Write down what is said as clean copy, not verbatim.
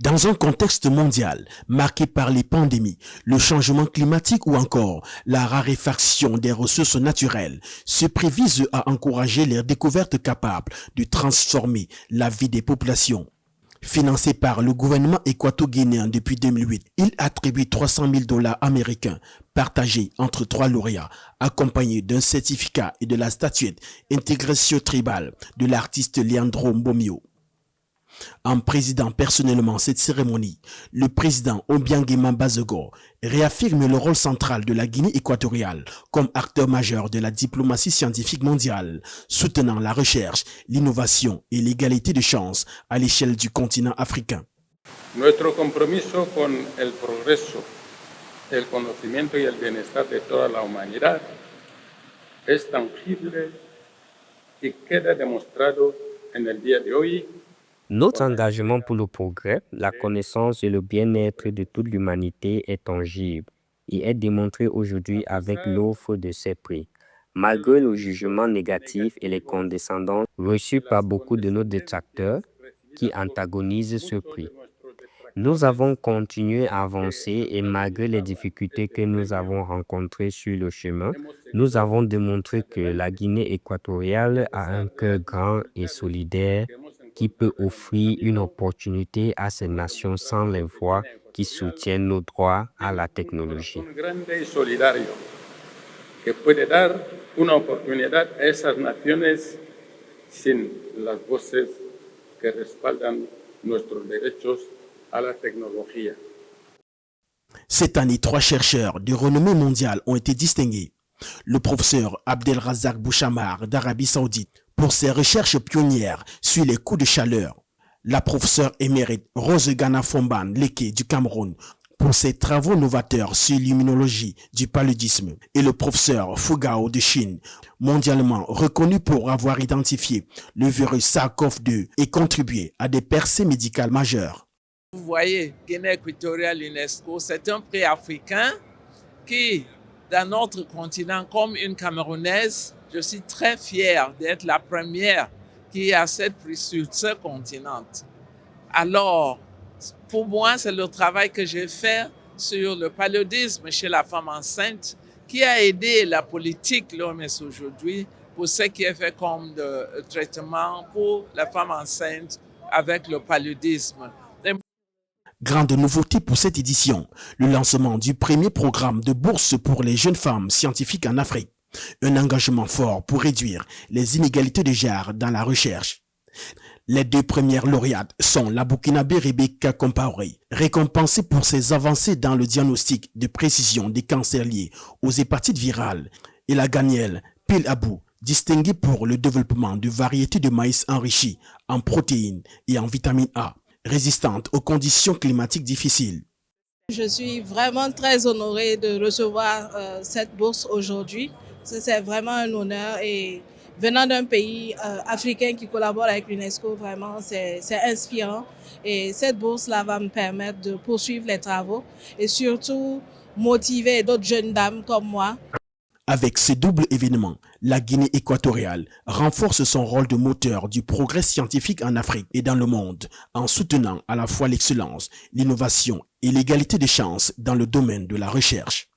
Dans un contexte mondial marqué par les pandémies, le changement climatique ou encore la raréfaction des ressources naturelles, ce prix vise à encourager les découvertes capables de transformer la vie des populations. Financé par le gouvernement équato-guinéen depuis 2008, il attribue 300 000 dollars américains partagés entre 3 lauréats, accompagnés d'un certificat et de la statuette Intégration tribale de l'artiste Leandro Mbomio. En présidant personnellement cette cérémonie, le président Obiang Bazego réaffirme le rôle central de la Guinée équatoriale comme acteur majeur de la diplomatie scientifique mondiale, soutenant la recherche, l'innovation et l'égalité de chances à l'échelle du continent africain. Nuestro compromiso con el progreso, el conocimiento y el bienestar de toda la humanidad es tangible y queda demostrado en el día de hoy. Notre engagement pour le progrès, la connaissance et le bien-être de toute l'humanité est tangible et est démontré aujourd'hui avec l'offre de ces prix. Malgré le jugement négatif et les condescendances reçus par beaucoup de nos détracteurs qui antagonisent ce prix, nous avons continué à avancer et malgré les difficultés que nous avons rencontrées sur le chemin, nous avons démontré que la Guinée équatoriale a un cœur grand et solidaire qui peut offrir une opportunité à ces nations sans les voix qui soutiennent nos droits à la technologie. Que puede dar una oportunidad a esas naciones sin las voces que respaldan nuestros derechos à la technologie. Cette année, 3 chercheurs de renommée mondiale ont été distingués. Le professeur Abdelrazak Bouchamar d'Arabie Saoudite pour ses recherches pionnières sur les coups de chaleur. La professeure émérite Rose Ghana Fomban Leke du Cameroun pour ses travaux novateurs sur l'immunologie du paludisme et le professeur Fugao de Chine, mondialement reconnu pour avoir identifié le virus SARS-CoV-2 et contribué à des percées médicales majeures. Vous voyez, Guinée équatoriale UNESCO, c'est un prix africain qui, dans notre continent, comme une Camerounaise, je suis très fière d'être la première qui a cette prix sur ce continent. Alors, pour moi, c'est le travail que j'ai fait sur le paludisme chez la femme enceinte qui a aidé la politique l'OMS aujourd'hui pour ce qui est fait comme de traitement pour la femme enceinte avec le paludisme. Grande nouveauté pour cette édition, le lancement du premier programme de bourse pour les jeunes femmes scientifiques en Afrique. Un engagement fort pour réduire les inégalités de genre dans la recherche. Les 2 premières lauréates sont la Burkinabé Rebecca Compaoré, récompensée pour ses avancées dans le diagnostic de précision des cancers liés aux hépatites virales, et la Ghanéenne Pile Abou, distinguée pour le développement de variétés de maïs enrichies en protéines et en vitamine A, résistantes aux conditions climatiques difficiles. Je suis vraiment très honorée de recevoir cette bourse aujourd'hui. C'est vraiment un honneur et venant d'un pays africain qui collabore avec l'UNESCO, vraiment c'est inspirant. Et cette bourse-là va me permettre de poursuivre les travaux et surtout motiver d'autres jeunes dames comme moi. Avec ce double événement, la Guinée équatoriale renforce son rôle de moteur du progrès scientifique en Afrique et dans le monde, en soutenant à la fois l'excellence, l'innovation et l'égalité des chances dans le domaine de la recherche.